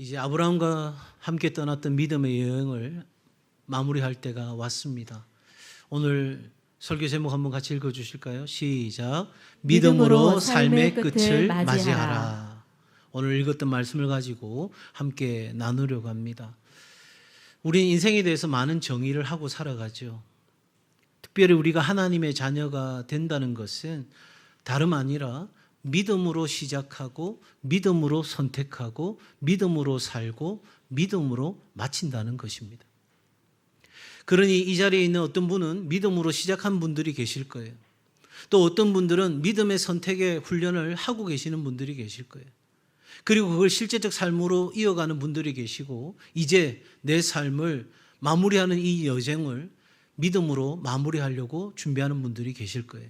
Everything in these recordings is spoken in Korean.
이제 아브라함과 함께 떠났던 믿음의 여행을 마무리할 때가 왔습니다. 오늘 설교 제목 한번 같이 읽어 주실까요? 시작. 믿음으로 삶의 끝을 맞이하라. 오늘 읽었던 말씀을 가지고 함께 나누려고 합니다. 우린 인생에 대해서 많은 정의를 하고 살아가죠. 특별히 우리가 하나님의 자녀가 된다는 것은 다름 아니라 믿음으로 시작하고 믿음으로 선택하고 믿음으로 살고 믿음으로 마친다는 것입니다. 그러니 이 자리에 있는 어떤 분은 믿음으로 시작한 분들이 계실 거예요. 또 어떤 분들은 믿음의 선택의 훈련을 하고 계시는 분들이 계실 거예요. 그리고 그걸 실제적 삶으로 이어가는 분들이 계시고 이제 내 삶을 마무리하는 이 여정을 믿음으로 마무리하려고 준비하는 분들이 계실 거예요.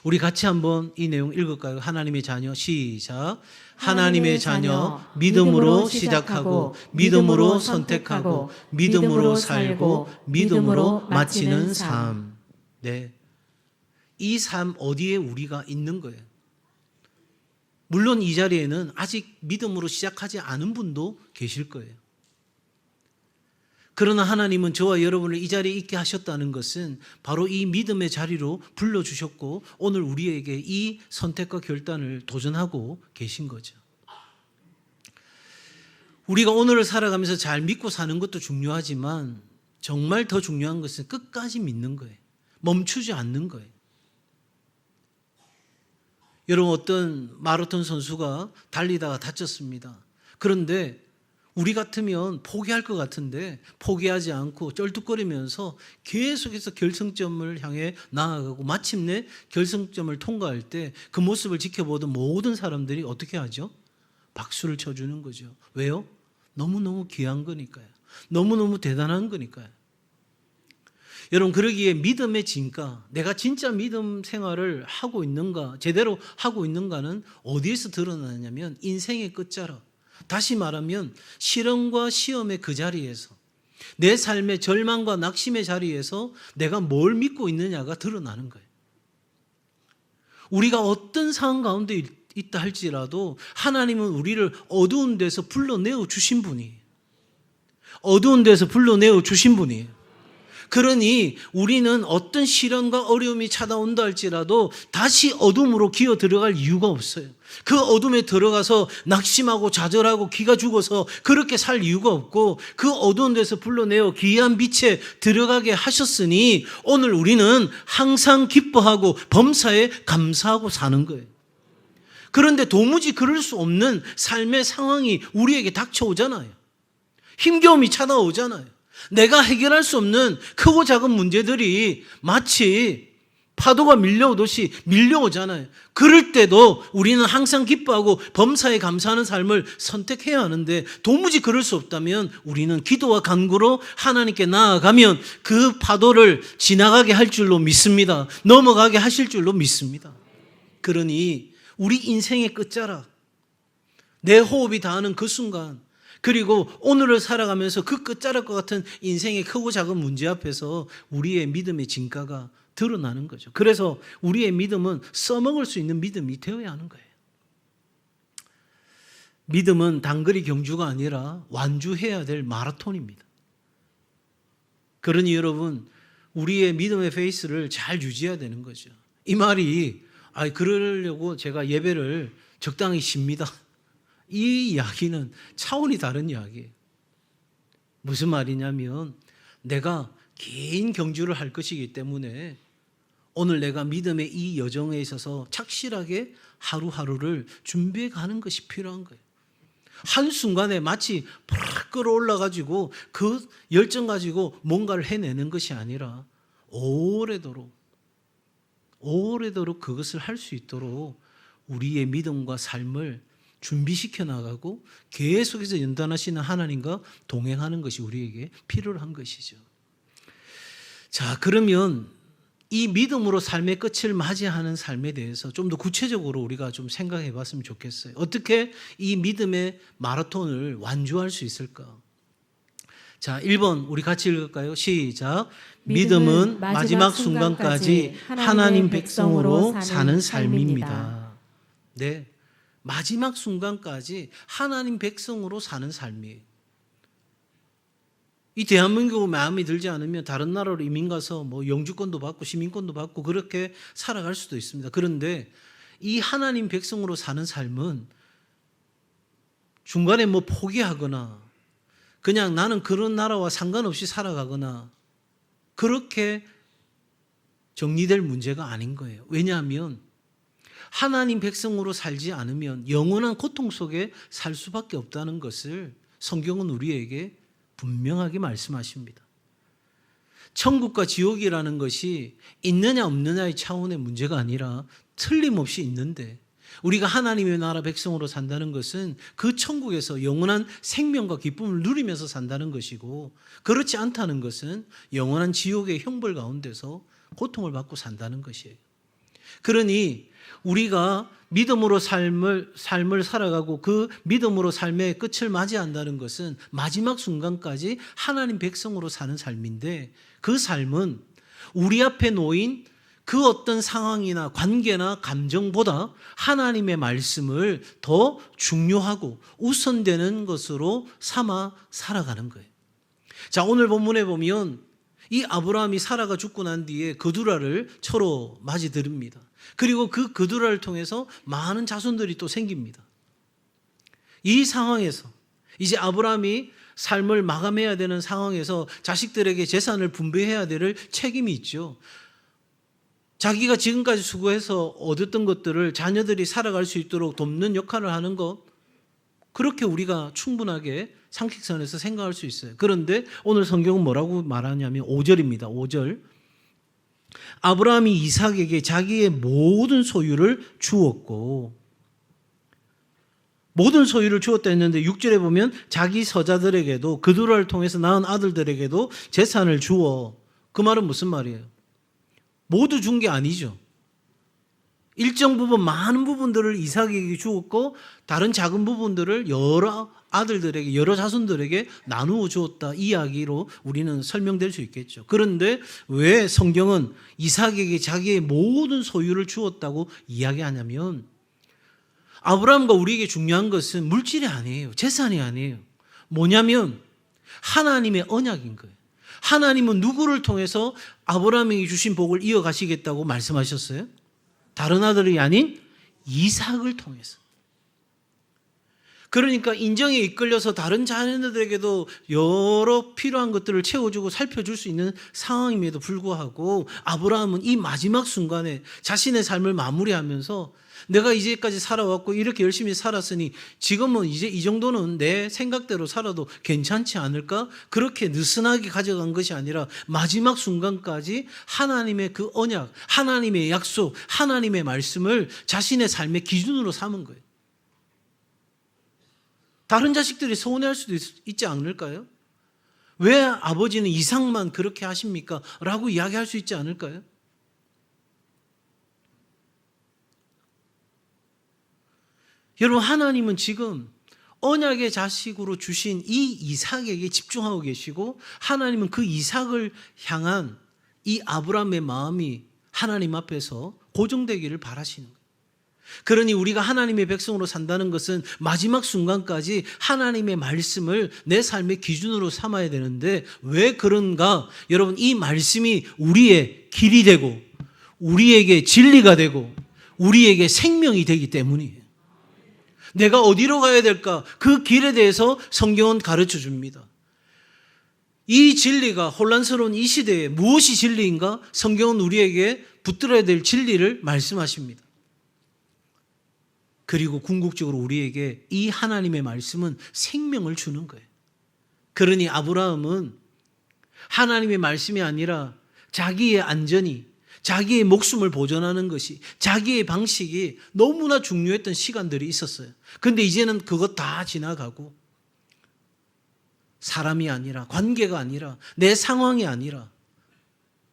우리 같이 한번 이 내용 읽을까요? 하나님의 자녀 시작. 하나님의 자녀 믿음으로 시작하고 믿음으로 선택하고 믿음으로 살고 믿음으로 마치는 삶. 네. 이 삶 어디에 우리가 있는 거예요? 물론 이 자리에는 아직 믿음으로 시작하지 않은 분도 계실 거예요. 그러나 하나님은 저와 여러분을 이 자리에 있게 하셨다는 것은 바로 이 믿음의 자리로 불러주셨고 오늘 우리에게 이 선택과 결단을 도전하고 계신 거죠. 우리가 오늘을 살아가면서 잘 믿고 사는 것도 중요하지만 정말 더 중요한 것은 끝까지 믿는 거예요. 멈추지 않는 거예요. 여러분 어떤 마라톤 선수가 달리다가 다쳤습니다. 그런데 우리 같으면 포기할 것 같은데 포기하지 않고 쩔뚝거리면서 계속해서 결승점을 향해 나아가고 마침내 결승점을 통과할 때 그 모습을 지켜보던 모든 사람들이 어떻게 하죠? 박수를 쳐주는 거죠. 왜요? 너무너무 귀한 거니까요. 너무너무 대단한 거니까요. 여러분 그러기에 믿음의 진가, 내가 진짜 믿음 생활을 하고 있는가, 제대로 하고 있는가는 어디에서 드러나냐면 인생의 끝자락. 다시 말하면 실험과 시험의 그 자리에서 내 삶의 절망과 낙심의 자리에서 내가 뭘 믿고 있느냐가 드러나는 거예요. 우리가 어떤 상황 가운데 있다 할지라도 하나님은 우리를 어두운 데서 불러내어 주신 분이에요. 어두운 데서 불러내어 주신 분이에요. 그러니 우리는 어떤 시련과 어려움이 찾아온다 할지라도 다시 어둠으로 기어 들어갈 이유가 없어요. 그 어둠에 들어가서 낙심하고 좌절하고 기가 죽어서 그렇게 살 이유가 없고 그 어두운 데서 불러내어 귀한 빛에 들어가게 하셨으니 오늘 우리는 항상 기뻐하고 범사에 감사하고 사는 거예요. 그런데 도무지 그럴 수 없는 삶의 상황이 우리에게 닥쳐오잖아요. 힘겨움이 찾아오잖아요. 내가 해결할 수 없는 크고 작은 문제들이 마치 파도가 밀려오듯이 밀려오잖아요. 그럴 때도 우리는 항상 기뻐하고 범사에 감사하는 삶을 선택해야 하는데 도무지 그럴 수 없다면 우리는 기도와 간구로 하나님께 나아가면 그 파도를 지나가게 할 줄로 믿습니다. 넘어가게 하실 줄로 믿습니다. 그러니 우리 인생의 끝자락, 내 호흡이 닿는 그 순간 그리고 오늘을 살아가면서 그 끝자락과 같은 인생의 크고 작은 문제 앞에서 우리의 믿음의 진가가 드러나는 거죠. 그래서 우리의 믿음은 써먹을 수 있는 믿음이 되어야 하는 거예요. 믿음은 단거리 경주가 아니라 완주해야 될 마라톤입니다. 그러니 여러분 우리의 믿음의 페이스를 잘 유지해야 되는 거죠. 이 말이 그러려고 제가 예배를 적당히 쉽니다. 이 이야기는 차원이 다른 이야기예요. 무슨 말이냐면 내가 긴 경주를 할 것이기 때문에 오늘 내가 믿음의 이 여정에 있어서 착실하게 하루하루를 준비해 가는 것이 필요한 거예요. 한순간에 마치 팍 끌어올라가지고 그 열정 가지고 뭔가를 해내는 것이 아니라 오래도록 그것을 할 수 있도록 우리의 믿음과 삶을 준비시켜 나가고 계속해서 연단하시는 하나님과 동행하는 것이 우리에게 필요한 것이죠. 자, 그러면 이 믿음으로 삶의 끝을 맞이하는 삶에 대해서 좀 더 구체적으로 우리가 좀 생각해 봤으면 좋겠어요. 어떻게 이 믿음의 마라톤을 완주할 수 있을까? 자, 1번 우리 같이 읽을까요? 시작. 믿음은 마지막 순간까지 하나님 백성으로 사는 삶입니다. 네. 마지막 순간까지 하나님 백성으로 사는 삶이에요. 이 대한민국 마음이 들지 않으면 다른 나라로 이민 가서 뭐 영주권도 받고 시민권도 받고 그렇게 살아갈 수도 있습니다. 그런데 이 하나님 백성으로 사는 삶은 중간에 뭐 포기하거나 그냥 나는 그런 나라와 상관없이 살아가거나 그렇게 정리될 문제가 아닌 거예요. 왜냐하면 하나님 백성으로 살지 않으면 영원한 고통 속에 살 수밖에 없다는 것을 성경은 우리에게 분명하게 말씀하십니다. 천국과 지옥이라는 것이 있느냐 없느냐의 차원의 문제가 아니라 틀림없이 있는데 우리가 하나님의 나라 백성으로 산다는 것은 그 천국에서 영원한 생명과 기쁨을 누리면서 산다는 것이고 그렇지 않다는 것은 영원한 지옥의 형벌 가운데서 고통을 받고 산다는 것이에요. 그러니 우리가 믿음으로 삶을 살아가고 그 믿음으로 삶의 끝을 맞이한다는 것은 마지막 순간까지 하나님 백성으로 사는 삶인데 그 삶은 우리 앞에 놓인 그 어떤 상황이나 관계나 감정보다 하나님의 말씀을 더 중요하고 우선되는 것으로 삼아 살아가는 거예요. 자, 오늘 본문에 보면 이 아브라함이 사라가 죽고 난 뒤에 그두라를 처로 맞이 들입니다. 그리고 그 그두라를 통해서 많은 자손들이 또 생깁니다. 이 상황에서 이제 아브라함이 삶을 마감해야 되는 상황에서 자식들에게 재산을 분배해야 될 책임이 있죠. 자기가 지금까지 수고해서 얻었던 것들을 자녀들이 살아갈 수 있도록 돕는 역할을 하는 것, 그렇게 우리가 충분하게 상식선에서 생각할 수 있어요. 그런데 오늘 성경은 뭐라고 말하냐면 5절입니다. 5절. 아브라함이 이삭에게 자기의 모든 소유를 주었고, 모든 소유를 주었다 했는데 6절에 보면 자기 서자들에게도 그두라를 통해서 낳은 아들들에게도 재산을 주어. 그 말은 무슨 말이에요? 모두 준 게 아니죠. 일정 부분 많은 부분들을 이삭에게 주었고 다른 작은 부분들을 여러 아들들에게 여러 자손들에게 나누어 주었다 이야기로 우리는 설명될 수 있겠죠. 그런데 왜 성경은 이삭에게 자기의 모든 소유를 주었다고 이야기하냐면 아브라함과 우리에게 중요한 것은 물질이 아니에요. 재산이 아니에요. 뭐냐면 하나님의 언약인 거예요. 하나님은 누구를 통해서 아브라함에게 주신 복을 이어가시겠다고 말씀하셨어요? 다른 아들이 아닌 이삭을 통해서. 그러니까 인정에 이끌려서 다른 자녀들에게도 여러 필요한 것들을 채워주고 살펴줄 수 있는 상황임에도 불구하고 아브라함은 이 마지막 순간에 자신의 삶을 마무리하면서 내가 이제까지 살아왔고 이렇게 열심히 살았으니 지금은 이제 이 정도는 내 생각대로 살아도 괜찮지 않을까? 그렇게 느슨하게 가져간 것이 아니라 마지막 순간까지 하나님의 그 언약, 하나님의 약속, 하나님의 말씀을 자신의 삶의 기준으로 삼은 거예요. 다른 자식들이 서운해할 수도 있지 않을까요? 왜 아버지는 이삭만 그렇게 하십니까? 라고 이야기할 수 있지 않을까요? 여러분, 하나님은 지금 언약의 자식으로 주신 이 이삭에게 집중하고 계시고 하나님은 그 이삭을 향한 이 아브라함의 마음이 하나님 앞에서 고정되기를 바라시는 거예요. 그러니 우리가 하나님의 백성으로 산다는 것은 마지막 순간까지 하나님의 말씀을 내 삶의 기준으로 삼아야 되는데 왜 그런가? 여러분, 이 말씀이 우리의 길이 되고 우리에게 진리가 되고 우리에게 생명이 되기 때문이에요. 내가 어디로 가야 될까? 그 길에 대해서 성경은 가르쳐 줍니다. 이 진리가 혼란스러운 이 시대에 무엇이 진리인가? 성경은 우리에게 붙들어야 될 진리를 말씀하십니다. 그리고 궁극적으로 우리에게 이 하나님의 말씀은 생명을 주는 거예요. 그러니 아브라함은 하나님의 말씀이 아니라 자기의 안전이, 자기의 목숨을 보존하는 것이, 자기의 방식이 너무나 중요했던 시간들이 있었어요. 그런데 이제는 그것 다 지나가고 사람이 아니라, 관계가 아니라, 내 상황이 아니라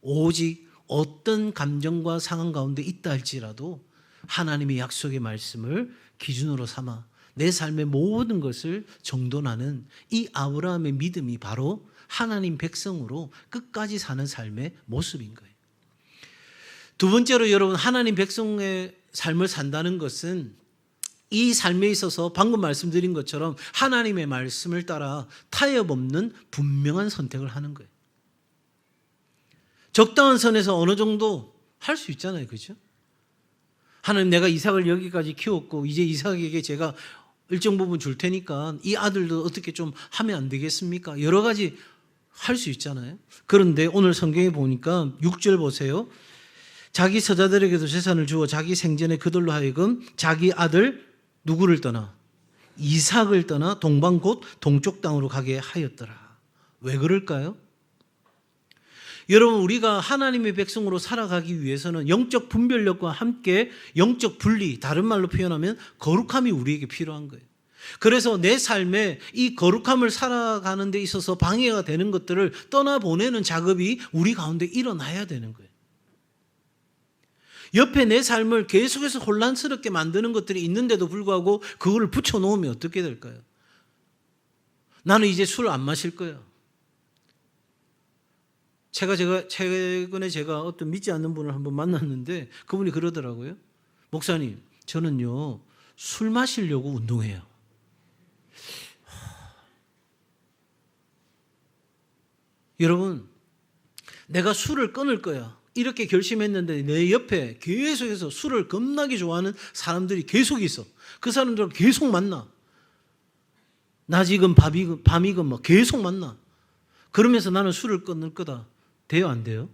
오직 어떤 감정과 상황 가운데 있다 할지라도 하나님의 약속의 말씀을 기준으로 삼아 내 삶의 모든 것을 정돈하는 이 아브라함의 믿음이 바로 하나님 백성으로 끝까지 사는 삶의 모습인 거예요. 두 번째로 여러분, 하나님 백성의 삶을 산다는 것은 이 삶에 있어서 방금 말씀드린 것처럼 하나님의 말씀을 따라 타협 없는 분명한 선택을 하는 거예요. 적당한 선에서 어느 정도 할 수 있잖아요. 그죠? 하나님, 내가 이삭을 여기까지 키웠고 이제 이삭에게 제가 일정 부분 줄 테니까 이 아들도 어떻게 좀 하면 안 되겠습니까? 여러 가지 할 수 있잖아요. 그런데 오늘 성경에 보니까 6절 보세요. 자기 서자들에게도 재산을 주어 자기 생전에 그들로 하여금 자기 아들 누구를 떠나? 이삭을 떠나 동방 곧 동쪽 땅으로 가게 하였더라. 왜 그럴까요? 여러분, 우리가 하나님의 백성으로 살아가기 위해서는 영적 분별력과 함께 영적 분리, 다른 말로 표현하면 거룩함이 우리에게 필요한 거예요. 그래서 내 삶에 이 거룩함을 살아가는 데 있어서 방해가 되는 것들을 떠나보내는 작업이 우리 가운데 일어나야 되는 거예요. 옆에 내 삶을 계속해서 혼란스럽게 만드는 것들이 있는데도 불구하고 그거를 붙여놓으면 어떻게 될까요? 나는 이제 술 안 마실 거야. 최근에 제가 어떤 믿지 않는 분을 한번 만났는데 그분이 그러더라고요. 목사님, 저는요 술 마시려고 운동해요. 여러분, 내가 술을 끊을 거야 이렇게 결심했는데 내 옆에 계속해서 술을 겁나게 좋아하는 사람들이 계속 있어. 그 사람들하고 계속 만나. 낮이건 밤이건 뭐 계속 만나. 그러면서 나는 술을 끊을 거다. 돼요, 안 돼요?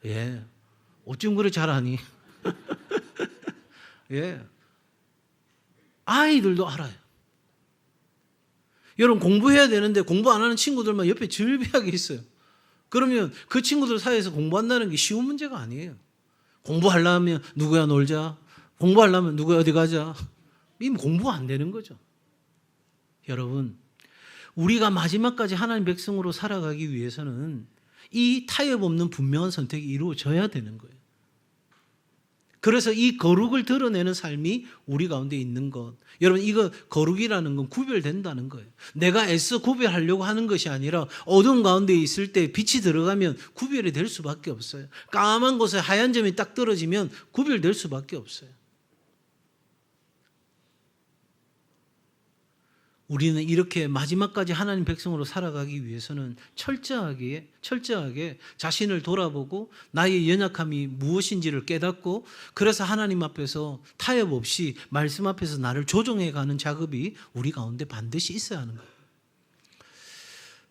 예. 어쩜 그래 잘하니? 예. 아이들도 알아요. 여러분, 공부해야 되는데 공부 안 하는 친구들만 옆에 즐비하게 있어요. 그러면 그 친구들 사이에서 공부한다는 게 쉬운 문제가 아니에요. 공부하려면 누구야 놀자. 공부하려면 누구야 어디 가자. 이미 공부가 안 되는 거죠. 여러분, 우리가 마지막까지 하나님 백성으로 살아가기 위해서는 이 타협 없는 분명한 선택이 이루어져야 되는 거예요. 그래서 이 거룩을 드러내는 삶이 우리 가운데 있는 것. 여러분, 이거 거룩이라는 건 구별된다는 거예요. 내가 애써 구별하려고 하는 것이 아니라 어두운 가운데 있을 때 빛이 들어가면 구별이 될 수밖에 없어요. 까만 곳에 하얀 점이 딱 떨어지면 구별될 수밖에 없어요. 우리는 이렇게 마지막까지 하나님 백성으로 살아가기 위해서는 철저하게 자신을 돌아보고 나의 연약함이 무엇인지를 깨닫고 그래서 하나님 앞에서 타협 없이 말씀 앞에서 나를 조정해가는 작업이 우리 가운데 반드시 있어야 하는 거예요.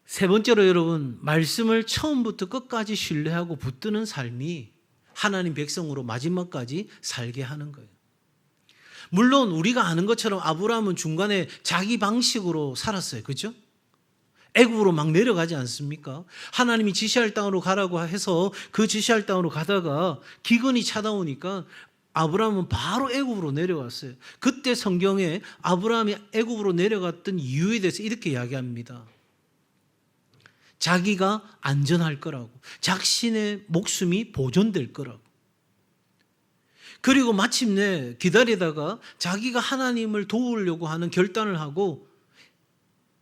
세 번째로 여러분, 말씀을 처음부터 끝까지 신뢰하고 붙드는 삶이 하나님 백성으로 마지막까지 살게 하는 거예요. 물론 우리가 아는 것처럼 아브라함은 중간에 자기 방식으로 살았어요. 그렇죠? 애굽으로 막 내려가지 않습니까? 하나님이 지시할 땅으로 가라고 해서 그 지시할 땅으로 가다가 기근이 찾아오니까 아브라함은 바로 애굽으로 내려갔어요. 그때 성경에 아브라함이 애굽으로 내려갔던 이유에 대해서 이렇게 이야기합니다. 자기가 안전할 거라고, 자신의 목숨이 보존될 거라고. 그리고 마침내 기다리다가 자기가 하나님을 도우려고 하는 결단을 하고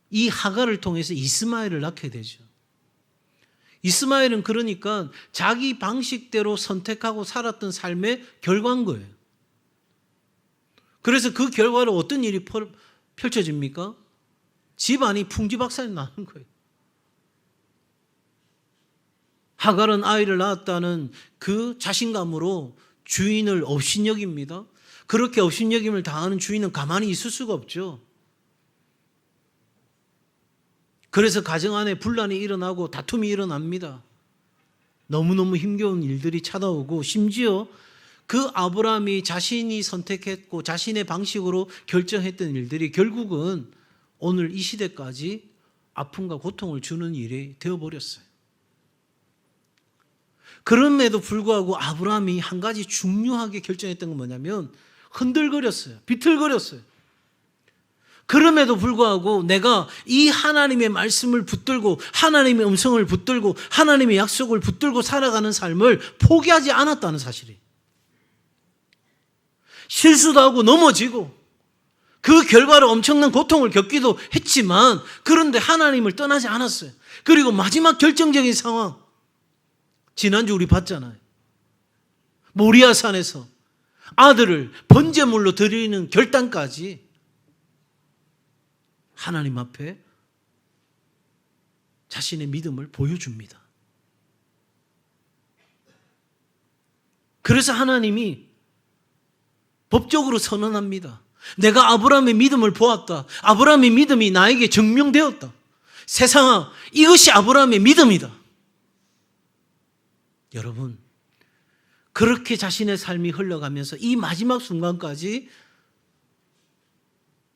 이 하갈을 통해서 이스마엘을 낳게 되죠. 이스마엘은 그러니까 자기 방식대로 선택하고 살았던 삶의 결과인 거예요. 그래서 그 결과로 어떤 일이 펼쳐집니까? 집안이 풍지박산이 나는 거예요. 하갈은 아이를 낳았다는 그 자신감으로 주인을 업신여깁니다. 그렇게 업신여김을 당하는 주인은 가만히 있을 수가 없죠. 그래서 가정 안에 분란이 일어나고 다툼이 일어납니다. 너무너무 힘겨운 일들이 찾아오고 심지어 그 아브라함이 자신이 선택했고 자신의 방식으로 결정했던 일들이 결국은 오늘 이 시대까지 아픔과 고통을 주는 일이 되어버렸어요. 그럼에도 불구하고 아브라함이 한 가지 중요하게 결정했던 건 뭐냐면 흔들거렸어요. 비틀거렸어요. 그럼에도 불구하고 내가 이 하나님의 말씀을 붙들고 하나님의 음성을 붙들고 하나님의 약속을 붙들고 살아가는 삶을 포기하지 않았다는 사실이에요. 실수도 하고 넘어지고 그 결과로 엄청난 고통을 겪기도 했지만 그런데 하나님을 떠나지 않았어요. 그리고 마지막 결정적인 상황, 지난주 우리 봤잖아요. 모리아산에서 아들을 번제물로 드리는 결단까지 하나님 앞에 자신의 믿음을 보여줍니다. 그래서 하나님이 법적으로 선언합니다. 내가 아브라함의 믿음을 보았다. 아브라함의 믿음이 나에게 증명되었다. 세상아, 이것이 아브라함의 믿음이다. 여러분, 그렇게 자신의 삶이 흘러가면서 이 마지막 순간까지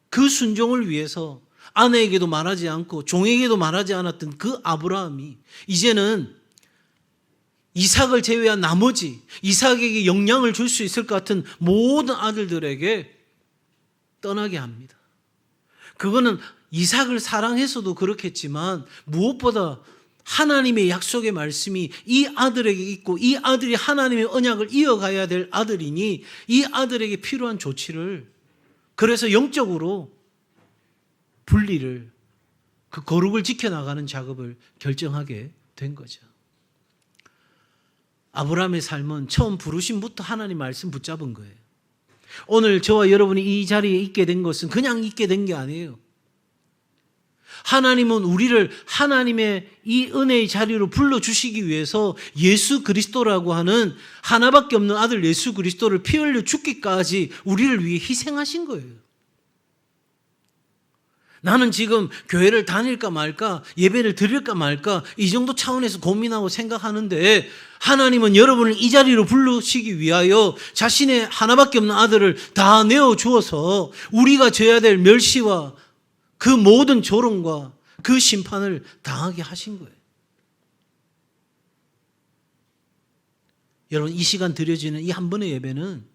그 순종을 위해서 아내에게도 말하지 않고 종에게도 말하지 않았던 그 아브라함이 이제는 이삭을 제외한 나머지 이삭에게 영향을 줄 수 있을 것 같은 모든 아들들에게 떠나게 합니다. 그거는 이삭을 사랑해서도 그렇겠지만 무엇보다 하나님의 약속의 말씀이 이 아들에게 있고 이 아들이 하나님의 언약을 이어가야 될 아들이니 이 아들에게 필요한 조치를, 그래서 영적으로 분리를, 그 거룩을 지켜나가는 작업을 결정하게 된 거죠. 아브라함의 삶은 처음 부르심부터 하나님 말씀 붙잡은 거예요. 오늘 저와 여러분이 이 자리에 있게 된 것은 그냥 있게 된 게 아니에요. 하나님은 우리를 하나님의 이 은혜의 자리로 불러주시기 위해서 예수 그리스도라고 하는 하나밖에 없는 아들 예수 그리스도를 피 흘려 죽기까지 우리를 위해 희생하신 거예요. 나는 지금 교회를 다닐까 말까, 예배를 드릴까 말까, 이 정도 차원에서 고민하고 생각하는데 하나님은 여러분을 이 자리로 부르시기 위하여 자신의 하나밖에 없는 아들을 다 내어주어서 우리가 져야 될 멸시와 그 모든 조롱과 그 심판을 당하게 하신 거예요. 여러분, 이 시간 드려지는 이 한 번의 예배는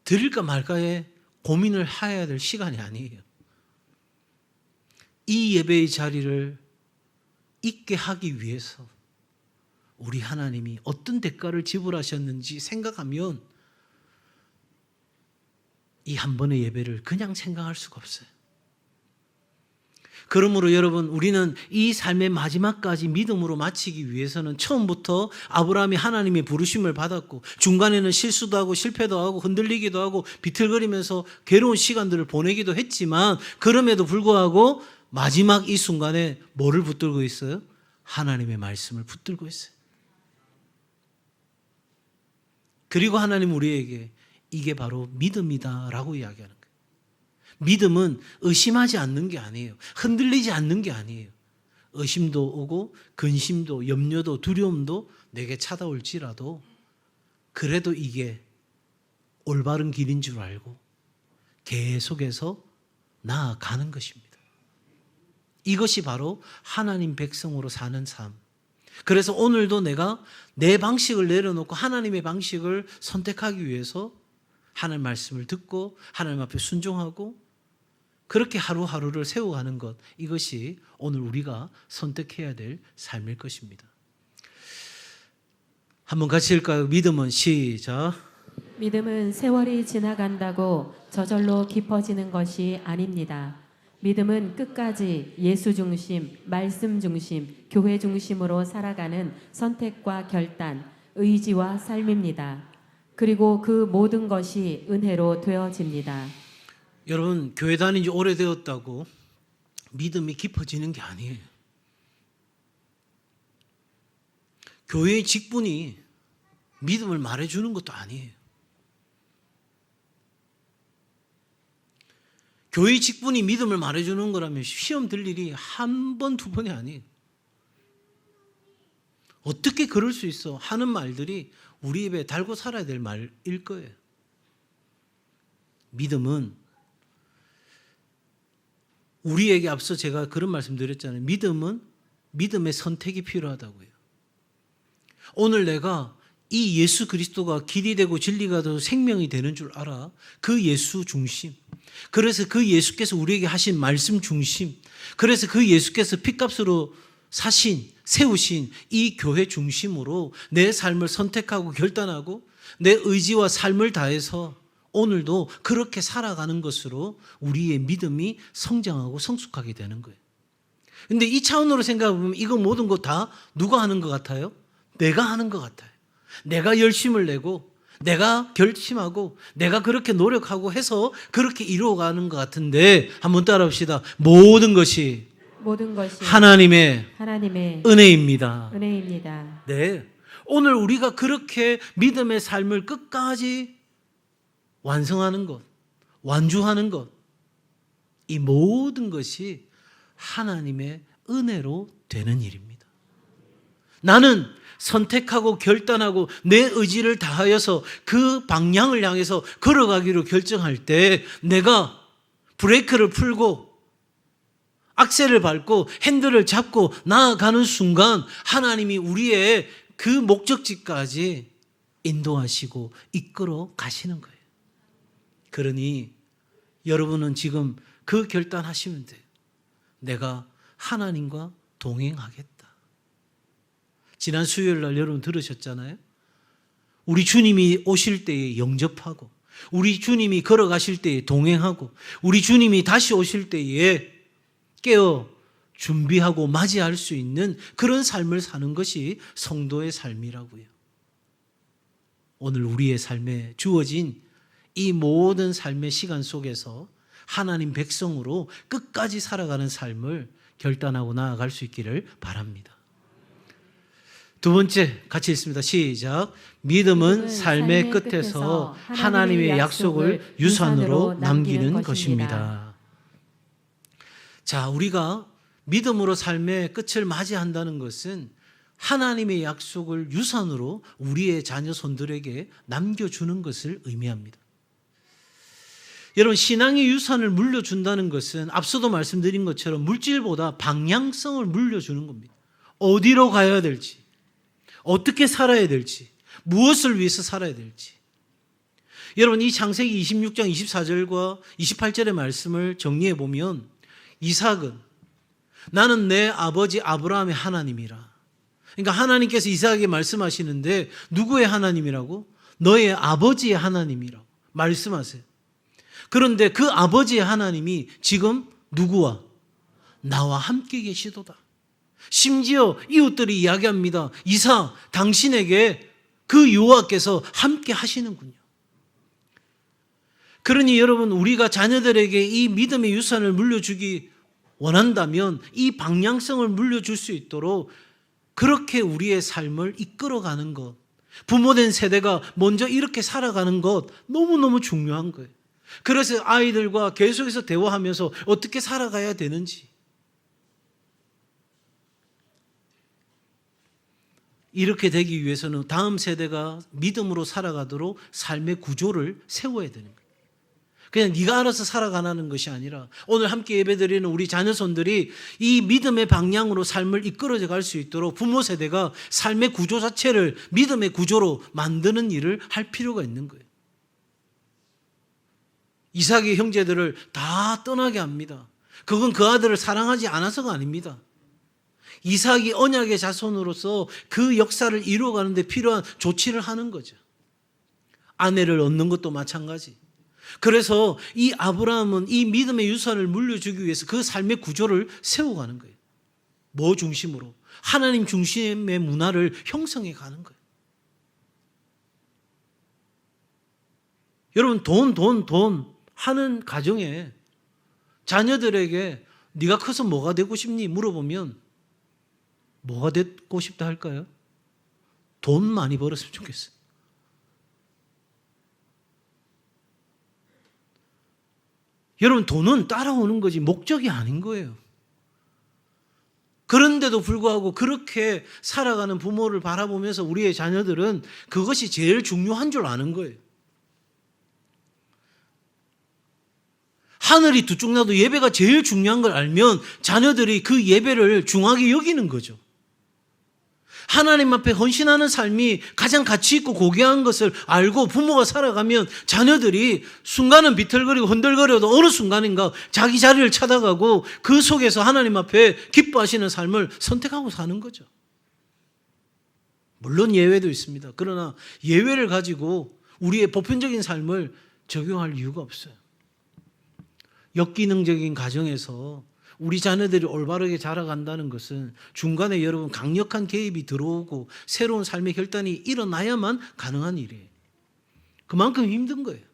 드릴까 말까에 고민을 해야 될 시간이 아니에요. 이 예배의 자리를 있게 하기 위해서 우리 하나님이 어떤 대가를 지불하셨는지 생각하면 이 한 번의 예배를 그냥 생각할 수가 없어요. 그러므로 여러분, 우리는 이 삶의 마지막까지 믿음으로 마치기 위해서는 처음부터 아브라함이 하나님의 부르심을 받았고 중간에는 실수도 하고 실패도 하고 흔들리기도 하고 비틀거리면서 괴로운 시간들을 보내기도 했지만 그럼에도 불구하고 마지막 이 순간에 뭐를 붙들고 있어요? 하나님의 말씀을 붙들고 있어요. 그리고 하나님 우리에게 이게 바로 믿음이다라고 이야기하는 거예요. 믿음은 의심하지 않는 게 아니에요. 흔들리지 않는 게 아니에요. 의심도 오고 근심도 염려도 두려움도 내게 찾아올지라도 그래도 이게 올바른 길인 줄 알고 계속해서 나아가는 것입니다. 이것이 바로 하나님 백성으로 사는 삶. 그래서 오늘도 내가 내 방식을 내려놓고 하나님의 방식을 선택하기 위해서 하나님 말씀을 듣고 하나님 앞에 순종하고 그렇게 하루하루를 세워가는 것, 이것이 오늘 우리가 선택해야 될 삶일 것입니다. 한번 같이 읽을까요? 믿음은 시작. 믿음은 세월이 지나간다고 저절로 깊어지는 것이 아닙니다. 믿음은 끝까지 예수 중심, 말씀 중심, 교회 중심으로 살아가는 선택과 결단, 의지와 삶입니다. 그리고 그 모든 것이 은혜로 되어집니다. 여러분, 교회 다닌 지 오래되었다고 믿음이 깊어지는 게 아니에요. 교회의 직분이 믿음을 말해주는 것도 아니에요. 교회의 직분이 믿음을 말해주는 거라면 시험 들 일이 한 번, 두 번이 아니에요. 어떻게 그럴 수 있어? 하는 말들이 우리 입에 달고 살아야 될 말일 거예요. 믿음은 우리에게 앞서 제가 그런 말씀 드렸잖아요. 믿음은 믿음의 선택이 필요하다고요. 오늘 내가 이 예수 그리스도가 길이 되고 진리가 되고 생명이 되는 줄 알아. 그 예수 중심. 그래서 그 예수께서 우리에게 하신 말씀 중심. 그래서 그 예수께서 핏값으로 사신, 세우신 이 교회 중심으로 내 삶을 선택하고 결단하고 내 의지와 삶을 다해서 오늘도 그렇게 살아가는 것으로 우리의 믿음이 성장하고 성숙하게 되는 거예요. 그런데 이 차원으로 생각해보면 이거 모든 거 다 누가 하는 것 같아요? 내가 하는 것 같아요. 내가 열심을 내고 내가 결심하고 내가 그렇게 노력하고 해서 그렇게 이루어가는 것 같은데 한번 따라합시다. 모든 것이 하나님의 은혜입니다. 은혜입니다. 네. 오늘 우리가 그렇게 믿음의 삶을 끝까지 완성하는 것, 완주하는 것, 이 모든 것이 하나님의 은혜로 되는 일입니다. 나는 선택하고 결단하고 내 의지를 다하여서 그 방향을 향해서 걸어가기로 결정할 때 내가 브레이크를 풀고 악셀을 밟고 핸들을 잡고 나아가는 순간 하나님이 우리의 그 목적지까지 인도하시고 이끌어 가시는 거예요. 그러니 여러분은 지금 그 결단하시면 돼요. 내가 하나님과 동행하겠다. 지난 수요일 날 여러분 들으셨잖아요. 우리 주님이 오실 때에 영접하고 우리 주님이 걸어가실 때에 동행하고 우리 주님이 다시 오실 때에 깨어 준비하고 맞이할 수 있는 그런 삶을 사는 것이 성도의 삶이라고요. 오늘 우리의 삶에 주어진 이 모든 삶의 시간 속에서 하나님 백성으로 끝까지 살아가는 삶을 결단하고 나아갈 수 있기를 바랍니다. 두 번째 같이 읽습니다. 시작. 믿음은 삶의 끝에서 하나님의 약속을 유산으로 남기는 것입니다. 자, 우리가 믿음으로 삶의 끝을 맞이한다는 것은 하나님의 약속을 유산으로 우리의 자녀 손들에게 남겨주는 것을 의미합니다. 여러분, 신앙의 유산을 물려준다는 것은 앞서도 말씀드린 것처럼 물질보다 방향성을 물려주는 겁니다. 어디로 가야 될지, 어떻게 살아야 될지, 무엇을 위해서 살아야 될지. 여러분, 이 창세기 26장 24절과 28절의 말씀을 정리해 보면 이삭은 나는 내 아버지 아브라함의 하나님이라. 그러니까 하나님께서 이삭에게 말씀하시는데 누구의 하나님이라고? 너의 아버지의 하나님이라고 말씀하세요. 그런데 그 아버지의 하나님이 지금 누구와? 나와 함께 계시도다. 심지어 이웃들이 이야기합니다. 이삭, 당신에게 그 여호와께서 함께 하시는군요. 그러니 여러분, 우리가 자녀들에게 이 믿음의 유산을 물려주기 원한다면 이 방향성을 물려줄 수 있도록 그렇게 우리의 삶을 이끌어가는 것, 부모된 세대가 먼저 이렇게 살아가는 것 너무너무 중요한 거예요. 그래서 아이들과 계속해서 대화하면서 어떻게 살아가야 되는지, 이렇게 되기 위해서는 다음 세대가 믿음으로 살아가도록 삶의 구조를 세워야 되는 거예요. 그냥 네가 알아서 살아가는 것이 아니라 오늘 함께 예배드리는 우리 자녀손들이 이 믿음의 방향으로 삶을 이끌어져 갈 수 있도록 부모 세대가 삶의 구조 자체를 믿음의 구조로 만드는 일을 할 필요가 있는 거예요. 이삭의 형제들을 다 떠나게 합니다. 그건 그 아들을 사랑하지 않아서가 아닙니다. 이삭이 언약의 자손으로서 그 역사를 이루어가는 데 필요한 조치를 하는 거죠. 아내를 얻는 것도 마찬가지. 그래서 이 아브라함은 이 믿음의 유산을 물려주기 위해서 그 삶의 구조를 세워가는 거예요. 뭐 중심으로? 하나님 중심의 문화를 형성해 가는 거예요. 여러분, 돈 하는 가정에 자녀들에게 네가 커서 뭐가 되고 싶니? 물어보면 뭐가 되고 싶다 할까요? 돈 많이 벌었으면 좋겠어요. 여러분, 돈은 따라오는 거지 목적이 아닌 거예요. 그런데도 불구하고 그렇게 살아가는 부모를 바라보면서 우리의 자녀들은 그것이 제일 중요한 줄 아는 거예요. 하늘이 두 쪽 나도 예배가 제일 중요한 걸 알면 자녀들이 그 예배를 중하게 여기는 거죠. 하나님 앞에 헌신하는 삶이 가장 가치 있고 고귀한 것을 알고 부모가 살아가면 자녀들이 순간은 비틀거리고 흔들거려도 어느 순간인가 자기 자리를 찾아가고 그 속에서 하나님 앞에 기뻐하시는 삶을 선택하고 사는 거죠. 물론 예외도 있습니다. 그러나 예외를 가지고 우리의 보편적인 삶을 적용할 이유가 없어요. 역기능적인 가정에서 우리 자녀들이 올바르게 자라간다는 것은 중간에 여러분 강력한 개입이 들어오고 새로운 삶의 결단이 일어나야만 가능한 일이에요. 그만큼 힘든 거예요.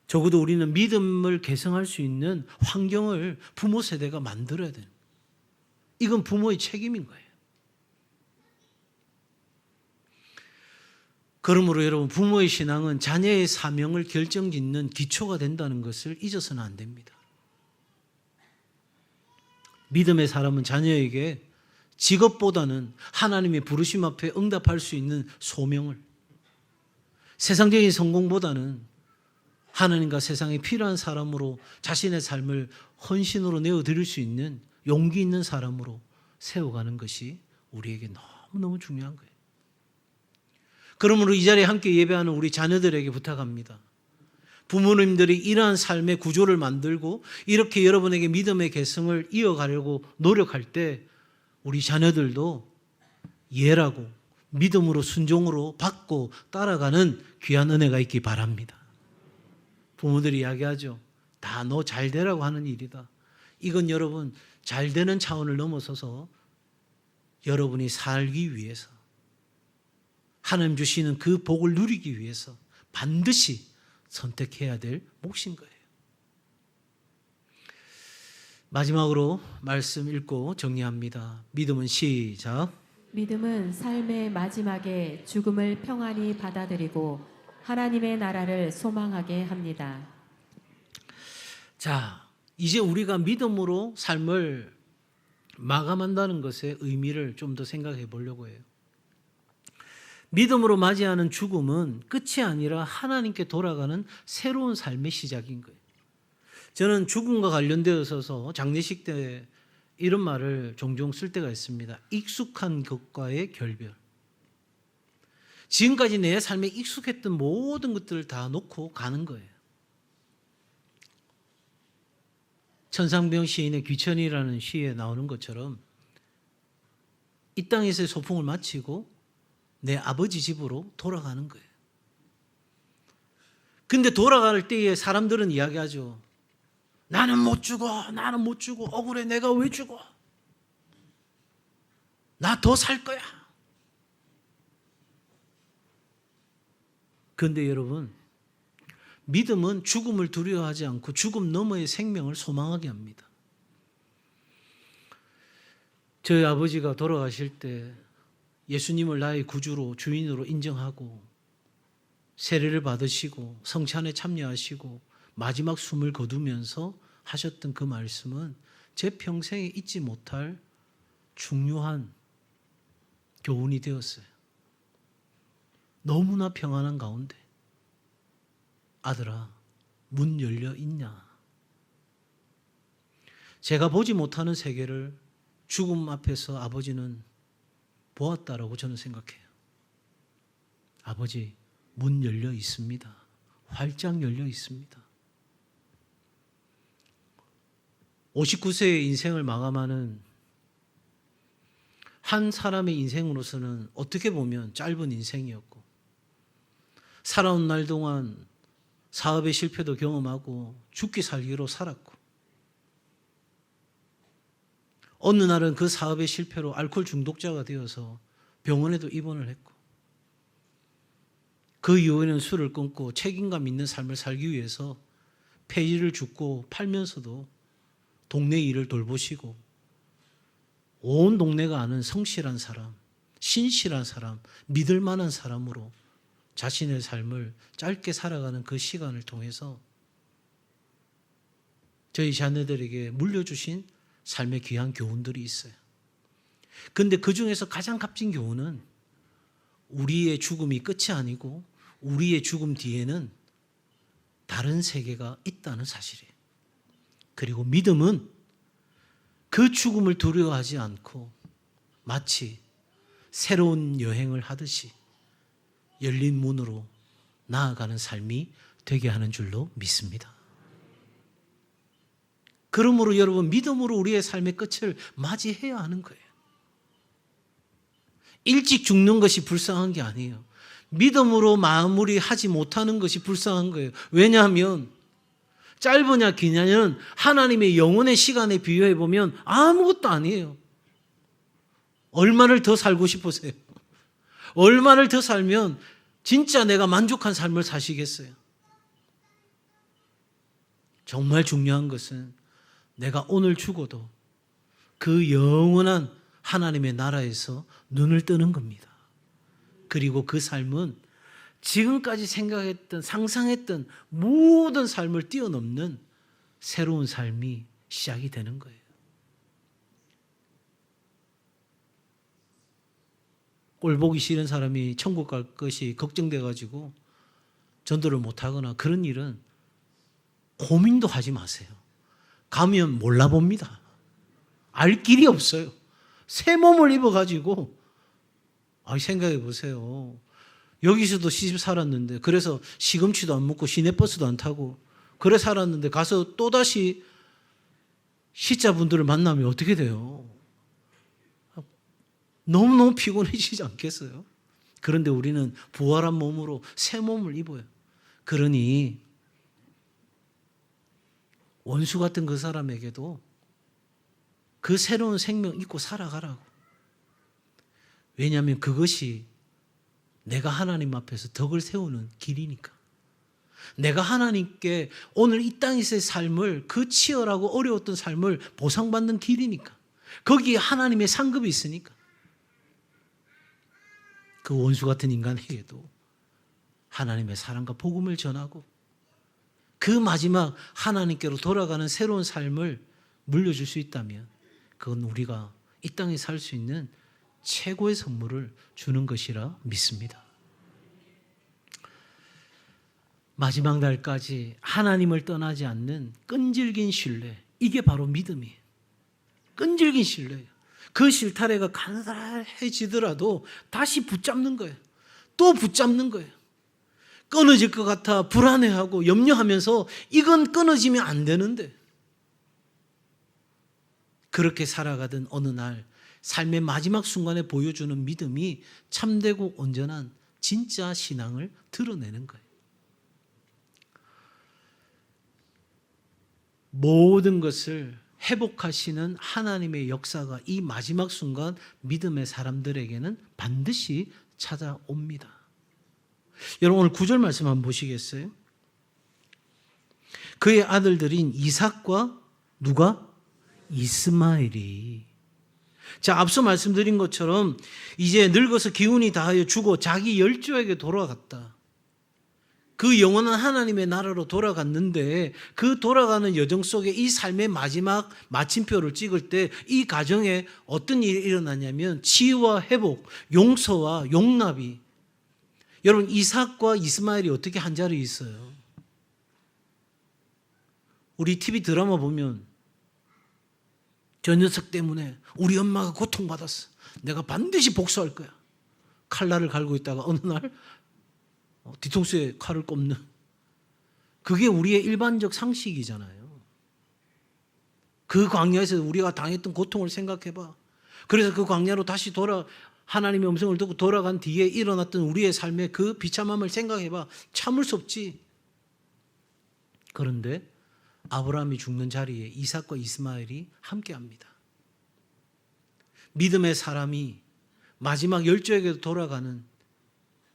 적어도 우리는 믿음을 개성할 수 있는 환경을 부모 세대가 만들어야 돼요. 이건 부모의 책임인 거예요. 그러므로 여러분, 부모의 신앙은 자녀의 사명을 결정짓는 기초가 된다는 것을 잊어서는 안 됩니다. 믿음의 사람은 자녀에게 직업보다는 하나님의 부르심 앞에 응답할 수 있는 소명을, 세상적인 성공보다는 하나님과 세상에 필요한 사람으로 자신의 삶을 헌신으로 내어드릴 수 있는 용기 있는 사람으로 세워가는 것이 우리에게 너무너무 중요한 거예요. 그러므로 이 자리에 함께 예배하는 우리 자녀들에게 부탁합니다. 부모님들이 이러한 삶의 구조를 만들고 이렇게 여러분에게 믿음의 개성을 이어가려고 노력할 때 우리 자녀들도 예라고 믿음으로 순종으로 받고 따라가는 귀한 은혜가 있기 바랍니다. 부모들이 이야기하죠. 다 너 잘 되라고 하는 일이다. 이건 여러분 잘 되는 차원을 넘어서서 여러분이 살기 위해서, 하나님 주시는 그 복을 누리기 위해서 반드시 선택해야 될 몫인 거예요. 마지막으로 말씀 읽고 정리합니다. 믿음은 시작. 믿음은 삶의 마지막에 죽음을 평안히 받아들이고 하나님의 나라를 소망하게 합니다. 자, 이제 우리가 믿음으로 삶을 마감한다는 것의 의미를 좀 더 생각해 보려고 해요. 믿음으로 맞이하는 죽음은 끝이 아니라 하나님께 돌아가는 새로운 삶의 시작인 거예요. 저는 죽음과 관련되어서 장례식 때 이런 말을 종종 쓸 때가 있습니다. 익숙한 것과의 결별. 지금까지 내 삶에 익숙했던 모든 것들을 다 놓고 가는 거예요. 천상병 시인의 귀천이라는 시에 나오는 것처럼 이 땅에서의 소풍을 마치고 내 아버지 집으로 돌아가는 거예요. 근데 돌아갈 때에 사람들은 이야기하죠. 나는 못 죽어. 나는 못 죽어. 억울해. 내가 왜 죽어? 나 더 살 거야. 그런데 여러분, 믿음은 죽음을 두려워하지 않고 죽음 너머의 생명을 소망하게 합니다. 저희 아버지가 돌아가실 때 예수님을 나의 구주로 주인으로 인정하고 세례를 받으시고 성찬에 참여하시고 마지막 숨을 거두면서 하셨던 그 말씀은 제 평생에 잊지 못할 중요한 교훈이 되었어요. 너무나 평안한 가운데 아들아, 문 열려 있냐? 제가 보지 못하는 세계를 죽음 앞에서 아버지는 보았다라고 저는 생각해요. 아버지, 문 열려 있습니다. 활짝 열려 있습니다. 59세의 인생을 마감하는 한 사람의 인생으로서는 어떻게 보면 짧은 인생이었고, 살아온 날 동안 사업의 실패도 경험하고 죽기 살기로 살았고, 어느 날은 그 사업의 실패로 알코올 중독자가 되어서 병원에도 입원을 했고, 그 이후에는 술을 끊고 책임감 있는 삶을 살기 위해서 폐지를 줍고 팔면서도 동네 일을 돌보시고, 온 동네가 아는 성실한 사람, 신실한 사람, 믿을 만한 사람으로 자신의 삶을 짧게 살아가는 그 시간을 통해서 저희 자녀들에게 물려주신 삶의 귀한 교훈들이 있어요. 그런데 그 중에서 가장 값진 교훈은 우리의 죽음이 끝이 아니고 우리의 죽음 뒤에는 다른 세계가 있다는 사실이에요. 그리고 믿음은 그 죽음을 두려워하지 않고 마치 새로운 여행을 하듯이 열린 문으로 나아가는 삶이 되게 하는 줄로 믿습니다. 그러므로 여러분, 믿음으로 우리의 삶의 끝을 맞이해야 하는 거예요. 일찍 죽는 것이 불쌍한 게 아니에요. 믿음으로 마무리하지 못하는 것이 불쌍한 거예요. 왜냐하면 짧으냐 기냐는 하나님의 영혼의 시간에 비유해 보면 아무것도 아니에요. 얼마를 더 살고 싶으세요? 얼마를 더 살면 진짜 내가 만족한 삶을 사시겠어요? 정말 중요한 것은 내가 오늘 죽어도 그 영원한 하나님의 나라에서 눈을 뜨는 겁니다. 그리고 그 삶은 지금까지 생각했던, 상상했던 모든 삶을 뛰어넘는 새로운 삶이 시작이 되는 거예요. 꼴 보기 싫은 사람이 천국 갈 것이 걱정돼가지고 전도를 못하거나 그런 일은 고민도 하지 마세요. 가면 몰라봅니다. 알 길이 없어요. 새 몸을 입어가지고 생각해 보세요. 여기서도 시집 살았는데 그래서 시금치도 안 먹고 시내버스도 안 타고 그래 살았는데 가서 또다시 시자분들을 만나면 어떻게 돼요? 너무너무 피곤해지지 않겠어요? 그런데 우리는 부활한 몸으로 새 몸을 입어요. 그러니 원수 같은 그 사람에게도 그 새로운 생명 입고 살아가라고. 왜냐하면 그것이 내가 하나님 앞에서 덕을 세우는 길이니까. 내가 하나님께 오늘 이 땅에서의 삶을, 그 치열하고 어려웠던 삶을 보상받는 길이니까. 거기에 하나님의 상급이 있으니까. 그 원수 같은 인간에게도 하나님의 사랑과 복음을 전하고 그 마지막 하나님께로 돌아가는 새로운 삶을 물려줄 수 있다면 그건 우리가 이 땅에 살 수 있는 최고의 선물을 주는 것이라 믿습니다. 마지막 날까지 하나님을 떠나지 않는 끈질긴 신뢰, 이게 바로 믿음이에요. 끈질긴 신뢰예요. 그 실타래가 가느다해지더라도 다시 붙잡는 거예요. 또 붙잡는 거예요. 끊어질 것 같아 불안해하고 염려하면서 이건 끊어지면 안 되는데 그렇게 살아가던 어느 날 삶의 마지막 순간에 보여주는 믿음이 참되고 온전한 진짜 신앙을 드러내는 거예요. 모든 것을 회복하시는 하나님의 역사가 이 마지막 순간 믿음의 사람들에게는 반드시 찾아옵니다. 여러분 오늘 9절 말씀 한번 보시겠어요? 그의 아들들인 이삭과 누가? 이스마엘이. 자, 앞서 말씀드린 것처럼 이제 늙어서 기운이 다하여 죽어 자기 열조에게 돌아갔다. 그 영원한 하나님의 나라로 돌아갔는데 그 돌아가는 여정 속에 이 삶의 마지막 마침표를 찍을 때 이 가정에 어떤 일이 일어나냐면 치유와 회복, 용서와 용납이. 여러분 이삭과 이스마엘이 어떻게 한 자리에 있어요? 우리 TV 드라마 보면 저 녀석 때문에 우리 엄마가 고통받았어. 내가 반드시 복수할 거야. 칼날을 갈고 있다가 어느 날 뒤통수에 칼을 꼽는. 그게 우리의 일반적 상식이잖아요. 그 광야에서 우리가 당했던 고통을 생각해봐. 그래서 그 광야로 다시 하나님의 음성을 듣고 돌아간 뒤에 일어났던 우리의 삶의 그 비참함을 생각해봐. 참을 수 없지. 그런데 아브라함이 죽는 자리에 이삭과 이스마엘이 함께합니다. 믿음의 사람이 마지막 열조에게도 돌아가는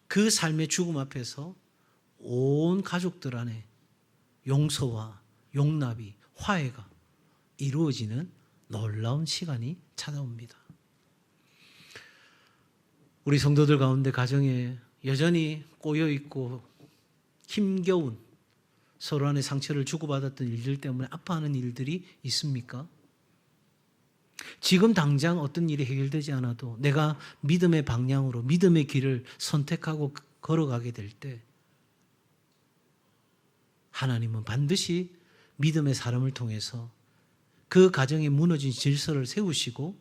그 삶의 죽음 앞에서 온 가족들 안에 용서와 용납이, 화해가 이루어지는 놀라운 시간이 찾아옵니다. 우리 성도들 가운데 가정에 여전히 꼬여있고 힘겨운 서로 안에 상처를 주고받았던 일들 때문에 아파하는 일들이 있습니까? 지금 당장 어떤 일이 해결되지 않아도 내가 믿음의 방향으로 믿음의 길을 선택하고 걸어가게 될 때 하나님은 반드시 믿음의 사람을 통해서 그 가정에 무너진 질서를 세우시고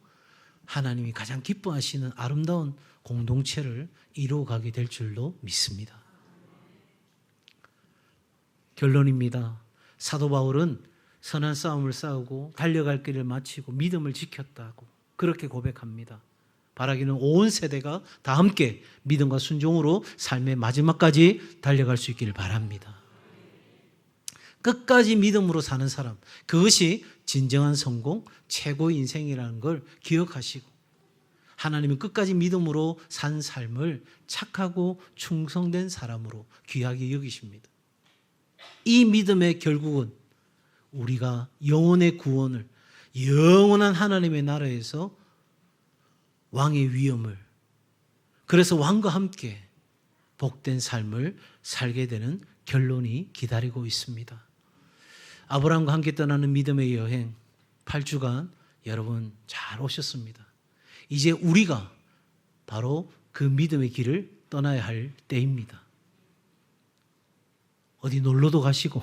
하나님이 가장 기뻐하시는 아름다운 공동체를 이루어가게 될 줄로 믿습니다. 결론입니다. 사도 바울은 선한 싸움을 싸우고 달려갈 길을 마치고 믿음을 지켰다고 그렇게 고백합니다. 바라기는 온 세대가 다 함께 믿음과 순종으로 삶의 마지막까지 달려갈 수 있기를 바랍니다. 끝까지 믿음으로 사는 사람, 그것이 진정한 성공, 최고의 인생이라는 걸 기억하시고 하나님은 끝까지 믿음으로 산 삶을 착하고 충성된 사람으로 귀하게 여기십니다. 이 믿음의 결국은 우리가 영혼의 구원을, 영원한 하나님의 나라에서 왕의 위엄을, 그래서 왕과 함께 복된 삶을 살게 되는 결론이 기다리고 있습니다. 아브라함과 함께 떠나는 믿음의 여행 8주간 여러분 잘 오셨습니다. 이제 우리가 바로 그 믿음의 길을 떠나야 할 때입니다. 어디 놀러도 가시고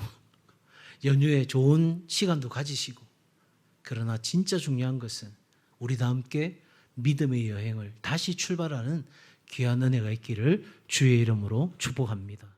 연휴에 좋은 시간도 가지시고, 그러나 진짜 중요한 것은 우리 다 함께 믿음의 여행을 다시 출발하는 귀한 은혜가 있기를 주의 이름으로 축복합니다.